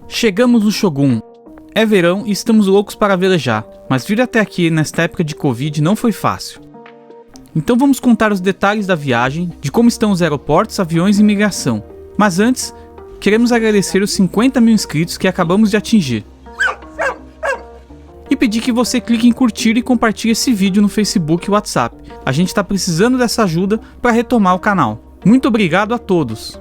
Chegamos no Shogun. É verão e estamos loucos para velejar, mas vir até aqui nesta época de Covid não foi fácil. Então vamos contar os detalhes da viagem, de como estão os aeroportos, aviões e imigração. Mas antes, queremos agradecer os 50 mil inscritos que acabamos de atingir. E pedir que você clique em curtir e compartilhe esse vídeo no Facebook e WhatsApp. A gente está precisando dessa ajuda para retomar o canal. Muito obrigado a todos!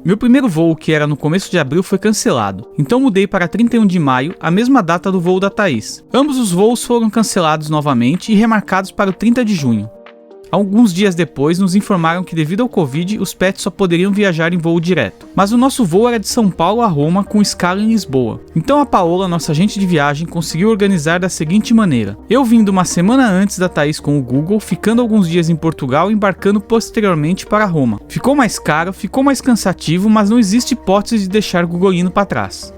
Meu primeiro voo, que era no começo de abril, foi cancelado, então mudei para 31 de maio, a mesma data do voo da Thaís. Ambos os voos foram cancelados novamente e remarcados para o 30 de junho. Alguns dias depois, nos informaram que devido ao Covid, os pets só poderiam viajar em voo direto. Mas o nosso voo era de São Paulo a Roma, com escala em Lisboa. Então a Paola, nossa agente de viagem, conseguiu organizar da seguinte maneira. Eu vindo uma semana antes da Thaís com o Google, ficando alguns dias em Portugal e embarcando posteriormente para Roma. Ficou mais caro, ficou mais cansativo, mas não existe hipótese de deixar o Googleino para trás.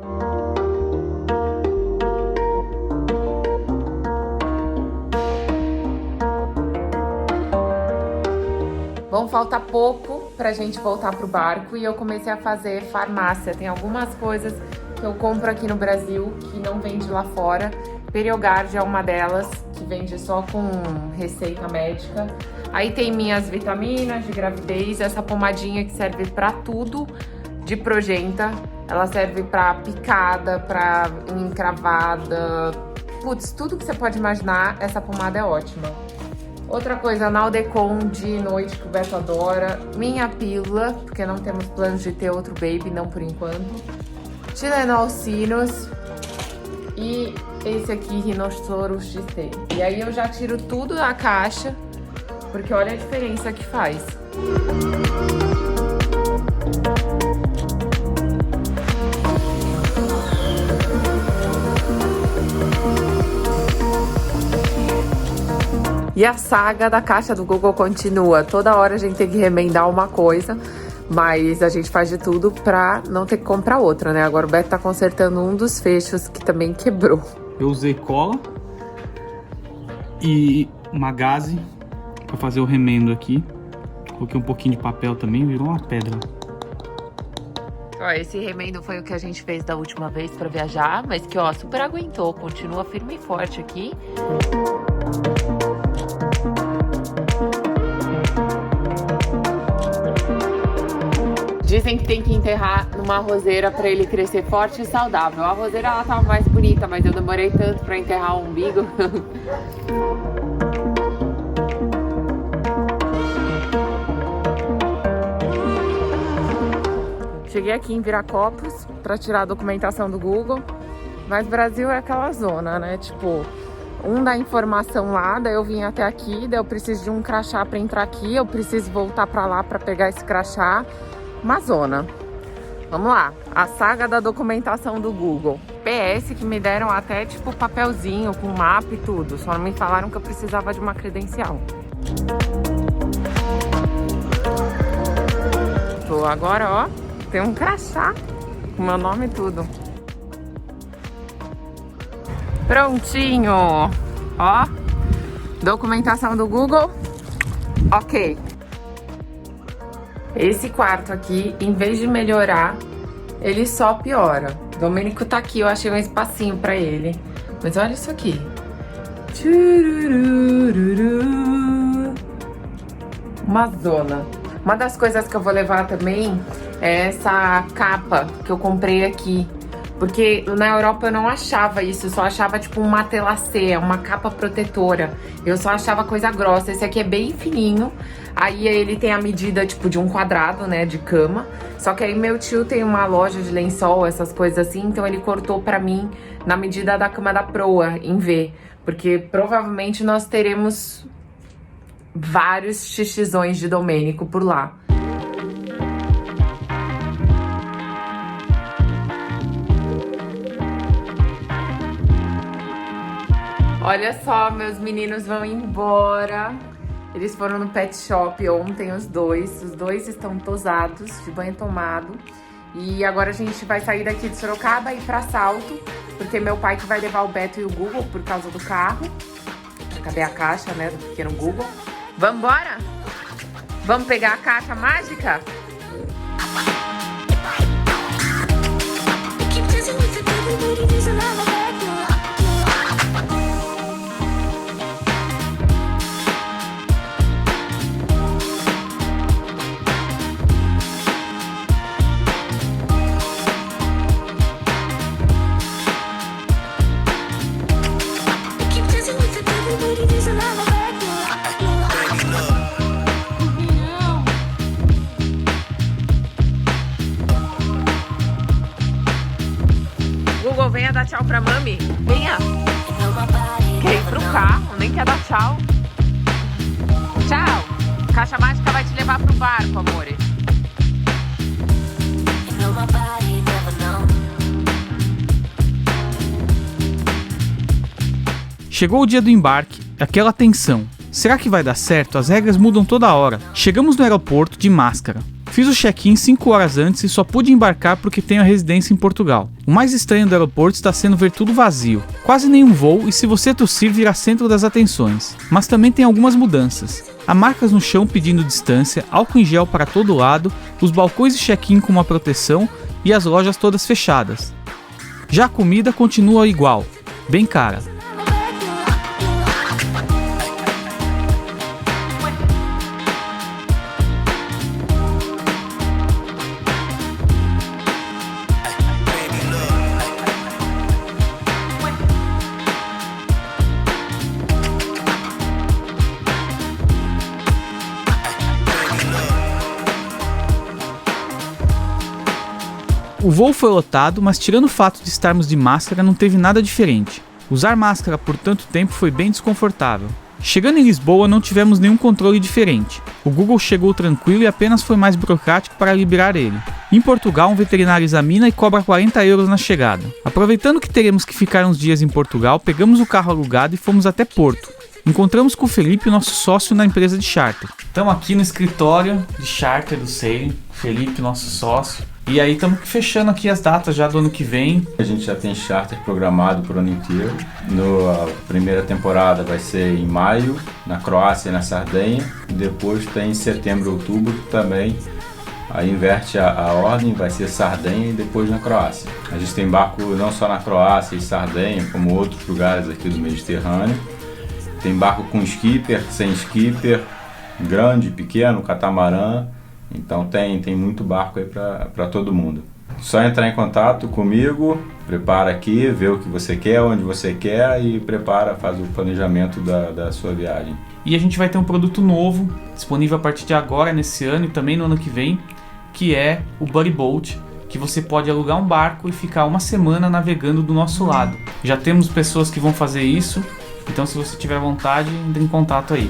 Bom, falta pouco pra gente voltar pro barco e eu comecei a fazer farmácia. Tem algumas coisas que eu compro aqui no Brasil que não vende lá fora. Periogard é uma delas, que vende só com receita médica. Aí tem minhas vitaminas de gravidez, essa pomadinha que serve pra tudo de progenta. Ela serve pra picada, pra encravada. Putz, tudo que você pode imaginar, essa pomada é ótima. Outra coisa, Naldecon de noite, que o Beto adora. Minha pílula, porque não temos planos de ter outro baby, não por enquanto. Tilenol Sinus. E esse aqui, Rhinoceros XT. E aí eu já tiro tudo da caixa, porque olha a diferença que faz. E a saga da caixa do Google continua. Toda hora a gente tem que remendar uma coisa, mas a gente faz de tudo pra não ter que comprar outra, né? Agora o Beto tá consertando um dos fechos que também quebrou. Eu usei cola e uma gaze pra fazer o remendo aqui. Coloquei um pouquinho de papel também, virou uma pedra. Ó, esse remendo foi o que a gente fez da última vez pra viajar, mas que ó, super aguentou, continua firme e forte aqui. Dizem que tem que enterrar numa arrozeira pra ele crescer forte e saudável. A arrozeira ela tava mais bonita, mas eu demorei tanto pra enterrar o umbigo. Cheguei aqui em Viracopos pra tirar a documentação do Google, mas Brasil é aquela zona, né? Tipo, um dá informação lá, daí eu vim até aqui, daí eu preciso de um crachá pra entrar aqui, eu preciso voltar pra lá pra pegar esse crachá. Uma zona. Vamos lá, a saga da documentação do Google. PS que me deram até tipo papelzinho com mapa e tudo, só não me falaram que eu precisava de uma credencial. Tô agora, ó, tem um crachá com meu nome e tudo. Prontinho, ó, documentação do Google, ok. Esse quarto aqui, em vez de melhorar, ele só piora. Domênico tá aqui, eu achei um espacinho pra ele. Mas olha isso aqui. Uma zona. Uma das coisas que eu vou levar também é essa capa que eu comprei aqui. Porque na Europa eu não achava isso, eu só achava tipo um matelacê, uma capa protetora. Eu só achava coisa grossa. Esse aqui é bem fininho. Aí ele tem a medida tipo de um quadrado, né, de cama. Só que aí meu tio tem uma loja de lençol, essas coisas assim. Então ele cortou pra mim na medida da cama da proa, em V. Porque provavelmente nós teremos vários xixizões de Domênico por lá. Olha só, meus meninos vão embora. Eles foram no pet shop ontem, os dois. Os dois estão tosados, de banho tomado. E agora a gente vai sair daqui de Sorocaba e ir pra Salto, porque meu pai que vai levar o Beto e o Google por causa do carro. Cadê a caixa, né, do pequeno Google? Vamos embora? Vamos pegar a caixa mágica? Google, venha dar tchau pra mami. Venha. Quer ir pro carro, nem quer dar tchau. Tchau. Caixa mágica vai te levar pro barco, amore. Chegou o dia do embarque, aquela tensão. Será que vai dar certo? As regras mudam toda hora. Chegamos no aeroporto de máscara. Fiz o check-in 5 horas antes e só pude embarcar porque tenho a residência em Portugal. O mais estranho do aeroporto está sendo ver tudo vazio. Quase nenhum voo e se você tossir virá centro das atenções. Mas também tem algumas mudanças. Há marcas no chão pedindo distância, álcool em gel para todo lado, os balcões de check-in com uma proteção e as lojas todas fechadas. Já a comida continua igual, bem cara. O voo foi lotado, mas tirando o fato de estarmos de máscara não teve nada diferente. Usar máscara por tanto tempo foi bem desconfortável. Chegando em Lisboa não tivemos nenhum controle diferente. O Google chegou tranquilo e apenas foi mais burocrático para liberar ele. Em Portugal, um veterinário examina e cobra 40 euros na chegada. Aproveitando que teremos que ficar uns dias em Portugal, pegamos o carro alugado e fomos até Porto. Encontramos com o Felipe, nosso sócio na empresa de charter. Estamos aqui no escritório de charter do Sailing. Felipe, nosso sócio. E aí estamos fechando aqui as datas já do ano que vem. A gente já tem charter programado para o ano inteiro. A primeira temporada vai ser em maio, na Croácia e na Sardenha. E depois tem em setembro e outubro também. Aí inverte a ordem, vai ser Sardenha e depois na Croácia. A gente tem barco não só na Croácia e Sardenha, como outros lugares aqui do Mediterrâneo. Tem barco com skipper, sem skipper, grande, pequeno, catamarã. Então tem muito barco aí para todo mundo. Só entrar em contato comigo, prepara aqui, vê o que você quer, onde você quer e faz o planejamento da sua viagem. E a gente vai ter um produto novo, disponível a partir de agora, nesse ano e também no ano que vem, que é o Buddy Boat, que você pode alugar um barco e ficar uma semana navegando do nosso lado. Já temos pessoas que vão fazer isso, então se você tiver vontade, entre em contato aí.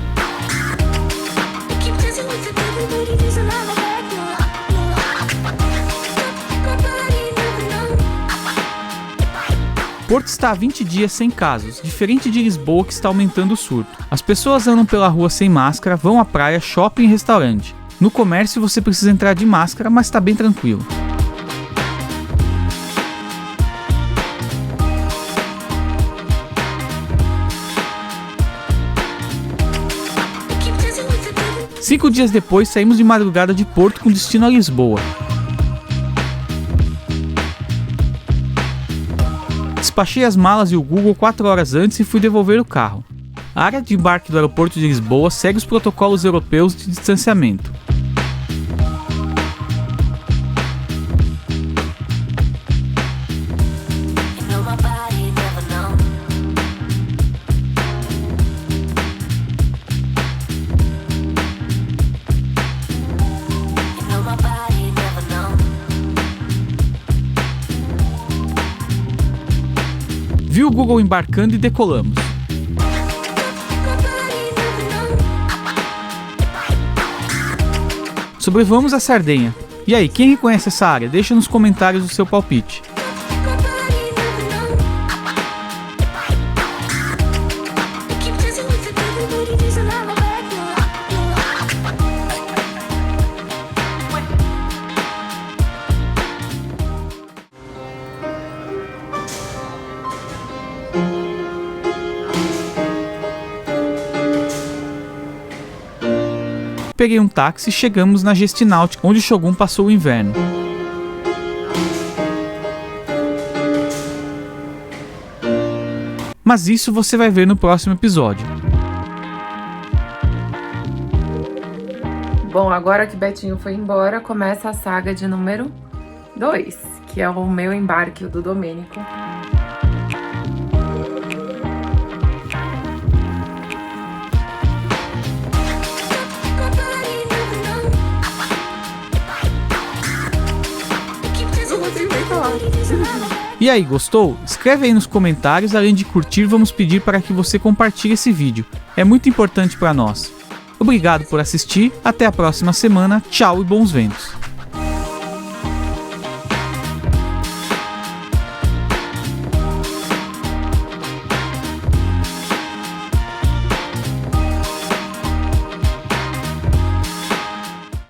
Porto está há 20 dias sem casos, diferente de Lisboa que está aumentando o surto. As pessoas andam pela rua sem máscara, vão à praia, shopping e restaurante. No comércio você precisa entrar de máscara, mas está bem tranquilo. Cinco dias depois saímos de madrugada de Porto com destino a Lisboa. Despachei as malas e o Google 4 horas antes e fui devolver o carro. A área de embarque do aeroporto de Lisboa segue os protocolos europeus de distanciamento. Vi o Google embarcando e decolamos. Sobrevoamos a Sardenha. E aí, quem reconhece essa área? Deixa nos comentários o seu palpite. peguei um táxi e chegamos na Gestináutica, onde o Shogun passou o inverno. Mas isso você vai ver no próximo episódio. Bom, agora que Betinho foi embora, começa a saga de número 2, que é o meu embarque, o do Domênico. E aí, gostou? Escreve aí nos comentários, além de curtir, vamos pedir para que você compartilhe esse vídeo. É muito importante para nós. Obrigado por assistir, até a próxima semana, tchau e bons ventos!